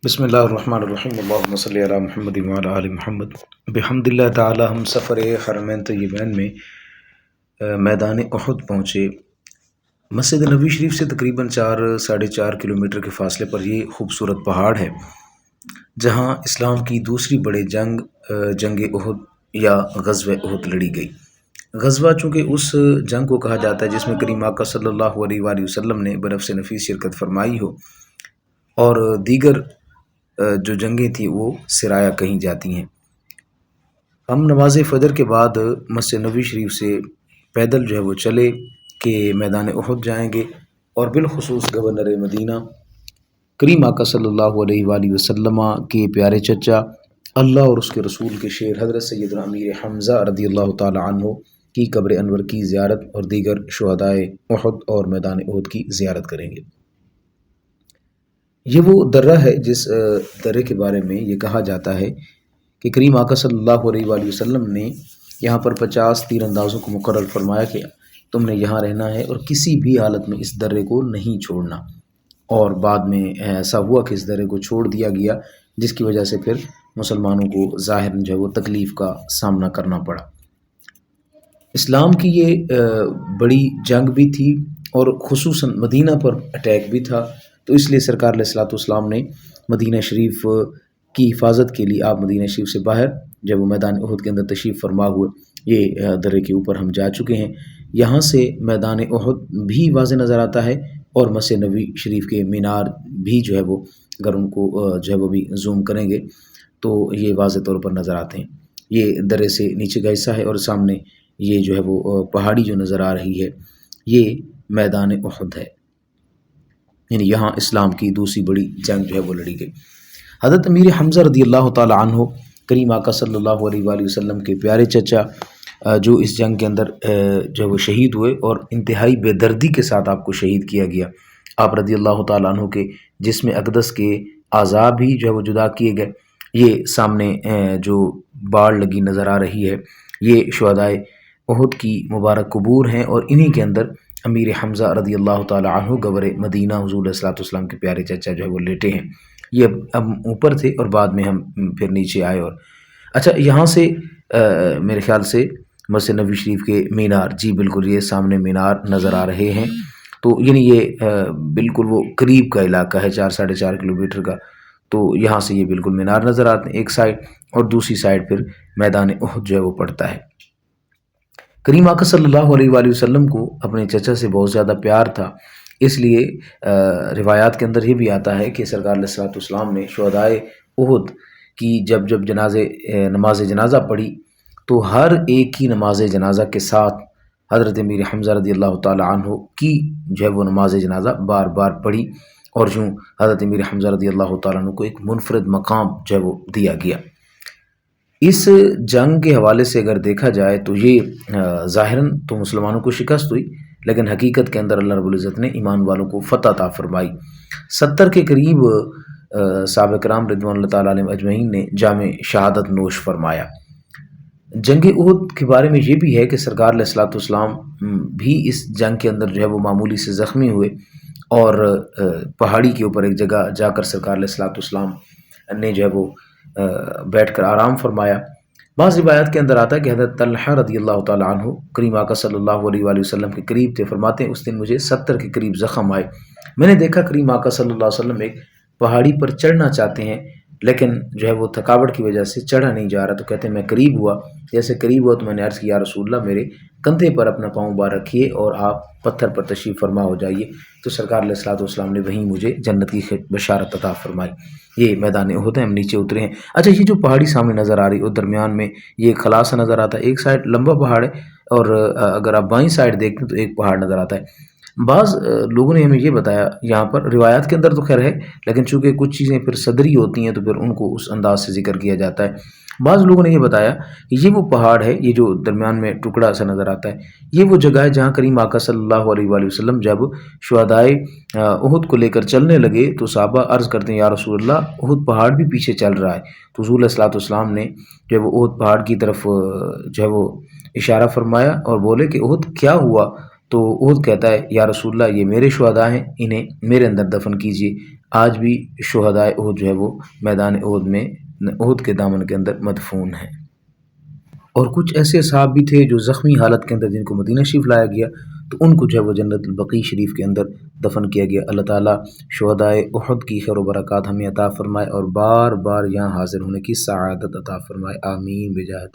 بسم اللہ الرحمن الرحیم اللہم صلی علی محمد وعلی آل محمد بحمد اللہ تعالی ہم سفر حرمین طیبین میں میدان احد پہنچے۔ مسجد نبوی شریف سے تقریباً 4.5 کلومیٹر کے فاصلے پر یہ خوبصورت پہاڑ ہے جہاں اسلام کی دوسری بڑے جنگ احد یا غزوہ احد لڑی گئی۔ غزوہ چونکہ اس جنگ کو کہا جاتا ہے جس میں کریم آقا صلی اللہ علیہ وآلہ وسلم نے بنفس نفیس شرکت فرمائی ہو، اور دیگر جو جنگیں تھیں وہ سرایہ کہیں جاتی ہیں۔ ہم نماز فجر کے بعد مسجد نبوی شریف سے پیدل جو ہے وہ چلے کہ میدان احد جائیں گے، اور بالخصوص گورنر مدینہ کریم آقا صلی اللہ علیہ وآلہ وسلم کے پیارے چچا، اللہ اور اس کے رسول کے شیر حضرت سیدنا امیر حمزہ رضی اللہ تعالی عنہ کی قبر انور کی زیارت اور دیگر شہدائے احد اور میدان احد کی زیارت کریں گے۔ یہ وہ درہ ہے جس درے کے بارے میں یہ کہا جاتا ہے کہ کریم آقا صلی اللہ علیہ وآلہ وسلم نے یہاں پر 50 تیر اندازوں کو مقرر فرمایا کہ تم نے یہاں رہنا ہے اور کسی بھی حالت میں اس درے کو نہیں چھوڑنا، اور بعد میں ایسا ہوا کہ اس درے کو چھوڑ دیا گیا، جس کی وجہ سے پھر مسلمانوں کو ظاہر جو ہے وہ تکلیف کا سامنا کرنا پڑا۔ اسلام کی یہ بڑی جنگ بھی تھی اور خصوصاً مدینہ پر اٹیک بھی تھا، تو اس لیے سرکار علیہ الصلوۃ والسلام نے مدینہ شریف کی حفاظت کے لیے آپ مدینہ شریف سے باہر جب وہ میدان احد کے اندر تشریف فرما ہوئے، یہ درے کے اوپر ہم جا چکے ہیں۔ یہاں سے میدان احد بھی واضح نظر آتا ہے، اور مسجد نبوی شریف کے مینار بھی جو ہے وہ اگر ان کو جو ہے وہ بھی زوم کریں گے تو یہ واضح طور پر نظر آتے ہیں۔ یہ درے سے نیچے کا حصہ ہے، اور سامنے یہ جو ہے وہ پہاڑی جو نظر آ رہی ہے یہ میدان احد ہے، یعنی یہاں اسلام کی دوسری بڑی جنگ جو ہے وہ لڑی گئی۔ حضرت امیر حمزہ رضی اللہ تعالی عنہ کریم آقا صلی اللہ علیہ وآلہ وسلم کے پیارے چچا جو اس جنگ کے اندر جو ہے وہ شہید ہوئے، اور انتہائی بے دردی کے ساتھ آپ کو شہید کیا گیا۔ آپ رضی اللہ تعالی عنہ کے جسم اقدس کے اعضاء بھی جو ہے وہ جدا کیے گئے۔ یہ سامنے جو باڑ لگی نظر آ رہی ہے یہ شہدائے احد کی مبارک قبور ہیں، اور انہی کے اندر امیر حمزہ رضی اللہ تعالی عنہ گور مدینہ حضور علیہ الصلوۃ والسلام کے پیارے چچا جو ہے وہ لیٹے ہیں۔ یہ اب اوپر تھے اور بعد میں ہم پھر نیچے آئے۔ اور اچھا، یہاں سے میرے خیال سے مسجد نبوی شریف کے مینار، جی بالکل یہ سامنے مینار نظر آ رہے ہیں، تو یعنی یہ بالکل وہ قریب کا علاقہ ہے 4.5 کلومیٹر کا، تو یہاں سے یہ بالکل مینار نظر آتے ہیں ایک سائڈ، اور دوسری سائڈ پھر میدان احد جو ہے وہ پڑتا ہے۔ کریم آقا صلی اللہ علیہ وآلہ وسلم کو اپنے چچا سے بہت زیادہ پیار تھا، اس لیے روایات کے اندر یہ بھی آتا ہے کہ سرکار علیہ الصلوۃ والسلام نے شہدائے احد کی جب نماز جنازہ پڑھی تو ہر ایک کی نماز جنازہ کے ساتھ حضرت امیر حمزہ رضی اللہ تعالی عنہ کی جو ہے وہ نماز جنازہ بار بار پڑھی، اور یوں حضرت امیر حمزہ رضی اللہ تعالی عنہ کو ایک منفرد مقام جو ہے وہ دیا گیا۔ اس جنگ کے حوالے سے اگر دیکھا جائے تو یہ ظاہراً تو مسلمانوں کو شکست ہوئی، لیکن حقیقت کے اندر اللہ رب العزت نے ایمان والوں کو فتح عطا فرمائی۔ 70 کے قریب صحابہ کرام رضوان اللہ تعالیٰ علیہم اجمعین نے جام شہادت نوش فرمایا۔ جنگ احد کے بارے میں یہ بھی ہے کہ سرکار علیہ الصلوۃ والسلام بھی اس جنگ کے اندر جو ہے وہ معمولی سے زخمی ہوئے، اور پہاڑی کے اوپر ایک جگہ جا کر سرکار علیہ الصلوۃ والسلام نے جو ہے وہ بیٹھ کر آرام فرمایا۔ بعض روایات کے اندر آتا ہے کہ حضرت طلحہ رضی اللہ تعالی عنہ کریم آقا صلی اللہ علیہ وآلہ وسلم کے قریب تھے، فرماتے ہیں اس دن مجھے 70 کے قریب زخم آئے، میں نے دیکھا کریم آقا صلی اللہ علیہ وسلم ایک پہاڑی پر چڑھنا چاہتے ہیں، لیکن جو ہے وہ تھکاوٹ کی وجہ سے چڑھا نہیں جا رہا، تو کہتے ہیں میں قریب ہوا، جیسے قریب ہوا تو میں نے عرض کیا یا رسول اللہ میرے کندھے پر اپنا پاؤں بار رکھیے اور آپ پتھر پر تشریف فرما ہو جائیے، تو سرکار علیہ الصلوۃ والسلام نے وہیں مجھے جنت کی بشارت عطا فرمائی۔ یہ میدان احد ہے، ہم نیچے اترے ہیں۔ اچھا، یہ جو پہاڑی سامنے نظر آ رہی ہے اور درمیان میں یہ خلا سا نظر آتا ہے، ایک سائڈ لمبا پہاڑ ہے، اور اگر آپ بائیں سائڈ دیکھیں تو ایک پہاڑ نظر آتا ہے۔ بعض لوگوں نے ہمیں یہ بتایا، یہاں پر روایات کے اندر تو خیر ہے، لیکن چونکہ کچھ چیزیں پھر صدری ہوتی ہیں تو پھر ان کو اس انداز سے ذکر کیا جاتا ہے۔ بعض لوگوں نے یہ بتایا کہ یہ وہ پہاڑ ہے، یہ جو درمیان میں ٹکڑا سا نظر آتا ہے، یہ وہ جگہ ہے جہاں کریم آقا صلی اللہ علیہ وآلہ وسلم جب شہدائے احد کو لے کر چلنے لگے تو صحابہ عرض کرتے ہیں یا رسول اللہ احد پہاڑ بھی پیچھے چل رہا ہے، تو حضور علیہ الصلوۃ والسلام نے جو ہے وہ احد پہاڑ کی طرف جو ہے وہ اشارہ فرمایا اور بولے کہ احد کیا ہوا؟ تو احد کہتا ہے یا رسول اللہ یہ میرے شہداء ہیں، انہیں میرے اندر دفن کیجیے۔ آج بھی شہدائے احد جو ہے وہ میدان احد میں احد کے دامن کے اندر مدفون ہیں۔ اور کچھ ایسے اصحاب بھی تھے جو زخمی حالت کے اندر جن کو مدینہ شریف لایا گیا تو ان کو جو ہے وہ جنت البقیع شریف کے اندر دفن کیا گیا۔ اللہ تعالیٰ شہدائے احد کی خیر و برکات ہمیں عطا فرمائے اور بار بار یہاں حاضر ہونے کی سعادت عطا فرمائے، آمین بجاہ